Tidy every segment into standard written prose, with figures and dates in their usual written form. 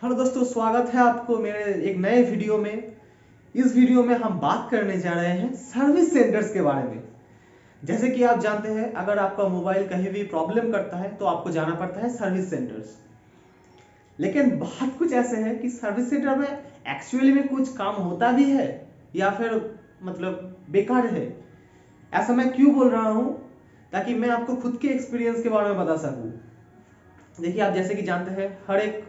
Hello दोस्तों, स्वागत है आपको मेरे एक नए वीडियो में। इस वीडियो में हम बात करने जा रहे हैं सर्विस सेंटर्स के बारे में। जैसे कि आप जानते हैं, अगर आपका मोबाइल कहीं भी प्रॉब्लम करता है तो आपको जाना पड़ता है सर्विस सेंटर्स। लेकिन बात कुछ ऐसे है कि सर्विस सेंटर में एक्चुअली में कुछ काम होता भी है या फिर मतलब बेकार है। ऐसा मैं क्यों बोल रहा हूँ, ताकि मैं आपको खुद के एक्सपीरियंस के बारे में बता सकूँ। देखिए, आप जैसे कि जानते हैं, हर एक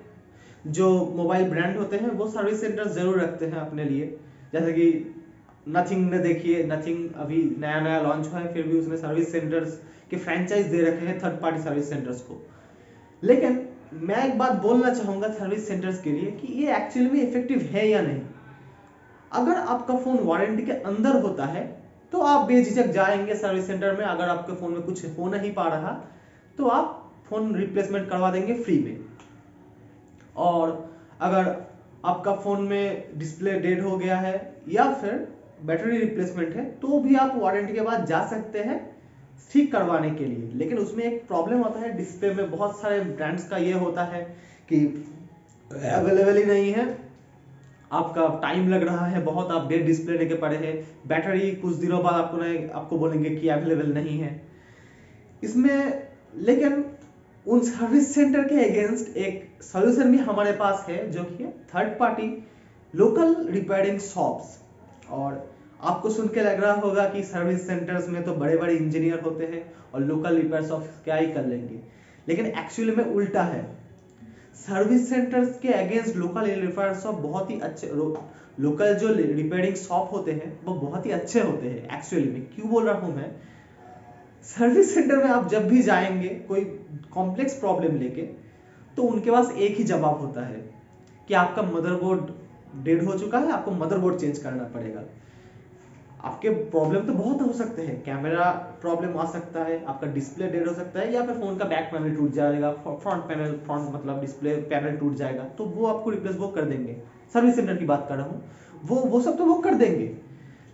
जो मोबाइल ब्रांड होते हैं वो सर्विस सेंटर जरूर रखते हैं अपने लिए। जैसे कि नथिंग ने देखिए, नथिंग अभी नया नया लॉन्च हुआ है, फिर भी उसने सर्विस सेंटर्स के फ्रेंचाइज दे रखे हैं थर्ड पार्टी सर्विस सेंटर्स को। लेकिन मैं एक बात बोलना चाहूंगा सर्विस सेंटर्स के लिए कि ये एक्चुअली में इफेक्टिव है या नहीं। अगर आपका फोन वारंटी के अंदर होता है तो आप बेझिझक जाएंगे सर्विस सेंटर में। अगर आपके फोन में कुछ हो नहीं पा रहा तो आप फोन रिप्लेसमेंट करवा देंगे फ्री में। और अगर आपका फ़ोन में डिस्प्ले डेड हो गया है या फिर बैटरी रिप्लेसमेंट है तो भी आप वारंटी के बाद जा सकते हैं ठीक करवाने के लिए। लेकिन उसमें एक प्रॉब्लम होता है, डिस्प्ले में बहुत सारे ब्रांड्स का ये होता है कि अवेलेबल ही नहीं है, आपका टाइम लग रहा है बहुत, आप डेड डिस्प्ले लेके पड़े हैं, बैटरी कुछ दिनों बाद आपको बोलेंगे कि अवेलेबल नहीं है इसमें। लेकिन उन सर्विस सेंटर के अगेंस्ट एक सॉल्यूशन भी हमारे पास है, जो कि है third party local repairing shops. और आपको सुन के लग रहा होगा कि सर्विस सेंटर्स में तो बड़े बड़े इंजीनियर होते हैं और लोकल रिपेयर शॉप्स क्या ही कर लेंगे। लेकिन एक्चुअली में उल्टा है। सर्विस सेंटर्स के अगेंस्ट लोकल रिपेयर शॉप बहुत ही अच्छे, लोकल जो रिपेयरिंग शॉप होते हैं वो बहुत ही अच्छे होते हैं। एक्चुअली में क्यों बोल रहा हूँ मैं, सर्विस सेंटर में आप जब भी जाएंगे कोई कॉम्प्लेक्स प्रॉब्लम लेके, तो उनके पास एक ही जवाब होता है कि आपका मदरबोर्ड डेड हो चुका है, आपको मदरबोर्ड चेंज करना पड़ेगा। आपके प्रॉब्लम तो बहुत हो सकते हैं, कैमरा प्रॉब्लम आ सकता है, आपका डिस्प्ले डेड हो सकता है, या फिर फोन का बैक पैनल टूट जाएगा, फ्रंट मतलब डिस्प्ले पैनल टूट जाएगा, तो वो आपको रिप्लेस वो कर देंगे। सर्विस सेंटर की बात कर रहा हूँ, वो सब तो वो कर देंगे।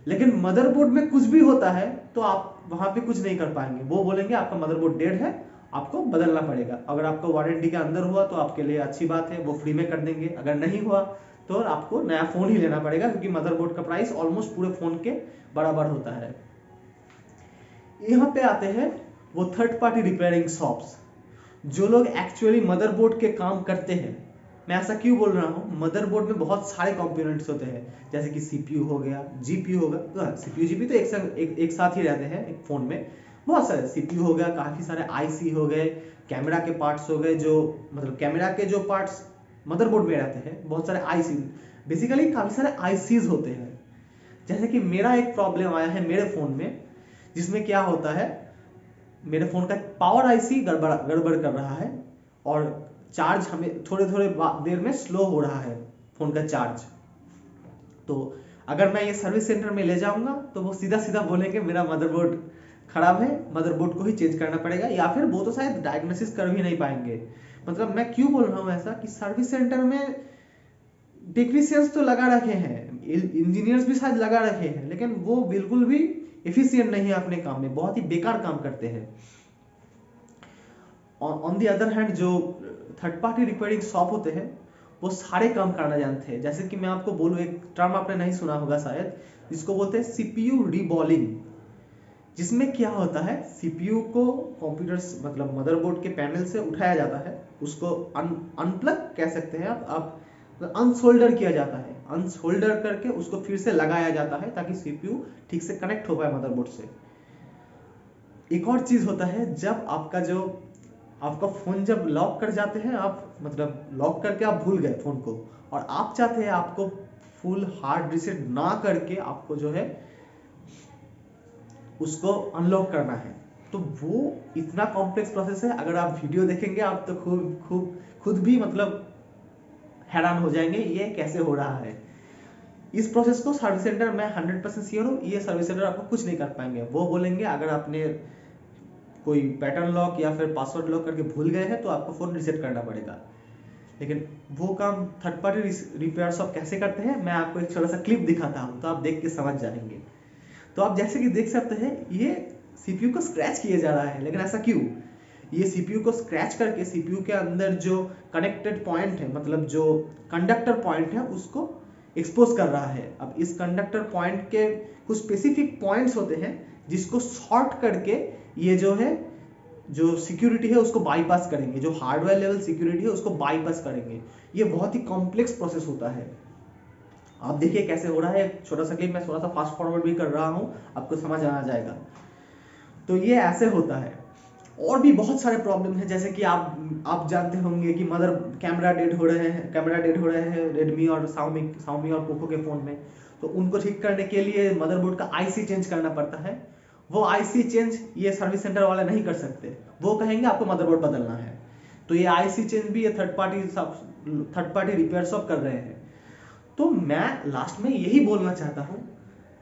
लेकिन मदरबोर्ड में कुछ भी होता है तो आप वहां पे कुछ नहीं कर पाएंगे। वो बोलेंगे आपका मदरबोर्ड डेड है, आपको बदलना पड़ेगा। अगर आपको वारंटी के अंदर हुआ तो आपके लिए अच्छी बात है, वो फ्री में कर देंगे। अगर नहीं हुआ तो आपको नया फोन ही लेना पड़ेगा, क्योंकि मदरबोर्ड का प्राइस ऑलमोस्ट पूरे फोन के बराबर होता है। यहाँ पे आते हैं वो थर्ड पार्टी रिपेयरिंग शॉप्स, जो लोग एक्चुअली मदरबोर्ड के काम करते हैं। मैं ऐसा क्यों बोल रहा हूँ, मदरबोर्ड में बहुत सारे कंपोनेंट्स होते हैं, जैसे कि सीपीयू हो गया, जीपीयू होगा। तो सीपीयू जीपीयू तो एक साथ ही रहते हैं एक फोन में। बहुत सारे सीपीयू हो गया, काफी सारे आईसी हो गए, कैमरा के पार्ट्स हो गए, जो मतलब कैमरा के जो पार्ट्स मदरबोर्ड में रहते हैं, बहुत सारे आईसी, बेसिकली काफी सारे आईसीज होते हैं। जैसे कि मेरा एक प्रॉब्लम आया है मेरे फोन में, जिसमें क्या होता है, मेरे फोन का पावर आईसी गड़बड़ गड़बड़ कर रहा है और चार्ज हमें थोड़े थोड़े देर में स्लो हो रहा है फोन का चार्ज। तो अगर मैं ये सर्विस सेंटर में ले जाऊंगा तो वो सीधा सीधा बोलेंगे मेरा मदरबोर्ड खराब है, मदरबोर्ड को ही चेंज करना पड़ेगा, या फिर वो तो शायद डायग्नोसिस कर भी नहीं पाएंगे। मतलब मैं क्यों बोल रहा हूँ ऐसा, कि सर्विस सेंटर में टेक्नीशियंस तो लगा रखे हैं, इंजीनियर्स भी शायद लगा रखे हैं, लेकिन वो बिल्कुल भी एफिशिएंट नहीं है अपने काम में, बहुत ही बेकार काम करते हैं। ऑन दी अदर हैंड जो थर्ड पार्टी रिपेयरिंग शॉप होते हैं वो सारे काम करना जानते हैं। जैसे कि मैं आपको बोलूँ, एक टर्म आपने नहीं सुना होगा शायद, जिसको बोलते हैं सीपीयू रीबॉलिंग। जिसमें क्या होता है, सीपीयू को कंप्यूटर मतलब मदरबोर्ड के पैनल से उठाया जाता है, उसको अनप्लग कह सकते हैं आप अनसोल्डर किया जाता है, अनसोल्डर करके उसको फिर से लगाया जाता है ताकि सीपीयू ठीक से कनेक्ट हो पाए मदरबोर्ड से। एक और चीज होता है, जब आपका फोन जब लॉक कर जाते हैं आप, मतलब लॉक करके आप भूल गए फोन को, और आप चाहते हैं आपको फुल हार्ड रीसेट ना करके आपको जो है उसको अनलॉक करना है, तो वो इतना कॉम्प्लेक्स प्रोसेस है। अगर आप वीडियो देखेंगे आप तो खुद भी मतलब हैरान हो जाएंगे ये कैसे हो रहा है। इस प्रोसेस को सर्विस सेंटर, मैं 100% श्योर हूँ, ये सर्विस सेंटर आपको कुछ नहीं कर पाएंगे। वो बोलेंगे अगर आपने कोई पैटर्न लॉक या फिर पासवर्ड लॉक करके भूल गए हैं तो आपको फोन रिसेट करना पड़ेगा। लेकिन वो काम थर्ड पार्टी रिपेयर शॉप कैसे करते हैं, मैं आपको एक छोटा सा क्लिप दिखाता हूँ तो आप देख के समझ जाएंगे। तो आप जैसे कि देख सकते हैं, ये सीपीयू को स्क्रैच किया जा रहा है, लेकिन ऐसा क्यों? ये सीपीयू को स्क्रैच करके सीपीयू के अंदर जो कनेक्टेड पॉइंट है, मतलब जो कंडक्टर पॉइंट है, उसको एक्सपोज कर रहा है। अब इस कंडक्टर पॉइंट के कुछ स्पेसिफिक पॉइंट्स होते हैं जिसको शॉर्ट करके ये जो है, जो सिक्योरिटी है उसको बाईपास करेंगे, जो हार्डवेयर लेवल सिक्योरिटी है उसको बाईपास करेंगे। ये बहुत ही कॉम्प्लेक्स प्रोसेस होता है। आप देखिए कैसे हो रहा है। एक छोटा सा क्लिप मैं थोड़ा सा फास्ट फॉरवर्ड भी कर रहा हूँ, आपको समझ आ जाएगा। तो ये ऐसे होता है। और भी बहुत सारे प्रॉब्लम है, जैसे कि आप जानते होंगे कि कैमरा डेड हो रहे हैं रेडमी और साउमी और पोको के फ़ोन में। तो उनको ठीक करने के लिए मदरबोर्ड का आईसी चेंज करना पड़ता है। वो आईसी चेंज ये सर्विस सेंटर वाले नहीं कर सकते, वो कहेंगे आपको मदरबोर्ड बदलना है। तो ये आईसी चेंज भी ये थर्ड पार्टी रिपेयर शॉप कर रहे हैं। तो मैं लास्ट में यही बोलना चाहता हूँ,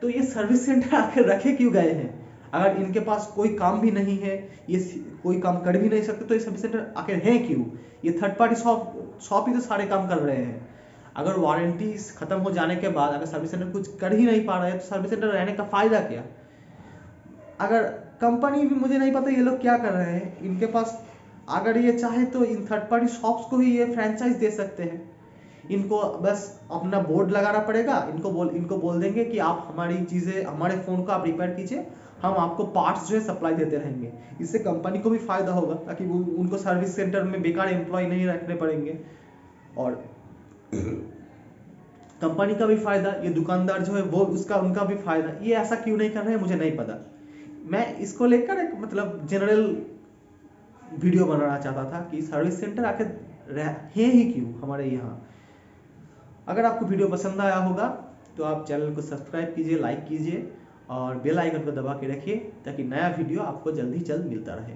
तो ये सर्विस सेंटर आखिर रखे क्यों गए हैं? अगर इनके पास कोई काम भी नहीं है, ये कोई काम कर भी नहीं सकते, तो ये सर्विस सेंटर आखिर हैं क्यों? ये थर्ड पार्टी शॉप ही तो सारे काम कर रहे हैं। अगर वारंटी खत्म हो जाने के बाद अगर सर्विस सेंटर कुछ कर ही नहीं पा रहा है, तो सर्विस सेंटर रहने का फायदा क्या? अगर कंपनी भी, मुझे नहीं पता ये लोग क्या कर रहे हैं। इनके पास अगर ये चाहे तो इन थर्ड पार्टी शॉप्स को ही ये फ्रेंचाइज दे सकते हैं। इनको बस अपना बोर्ड लगाना पड़ेगा, इनको बोल देंगे कि आप हमारी चीज़ें, हमारे फ़ोन को आप रिपेयर कीजिए, हम आपको पार्ट्स जो है सप्लाई देते रहेंगे। इससे कंपनी को भी फायदा होगा, ताकि वो उनको सर्विस सेंटर में बेकार एम्प्लॉय नहीं रखने पड़ेंगे, और कंपनी का भी फायदा, ये दुकानदार जो है वो उनका भी फायदा। ये ऐसा क्यों नहीं कर रहे हैं मुझे नहीं पता। मैं इसको लेकर एक मतलब जनरल वीडियो बनाना चाहता था कि सर्विस सेंटर आखिर है ही क्यों हमारे यहाँ। अगर आपको वीडियो पसंद आया होगा तो आप चैनल को सब्सक्राइब कीजिए, लाइक कीजिए और बेल आइकन को दबा के रखिए, ताकि नया वीडियो आपको जल्द ही जल्द मिलता रहे।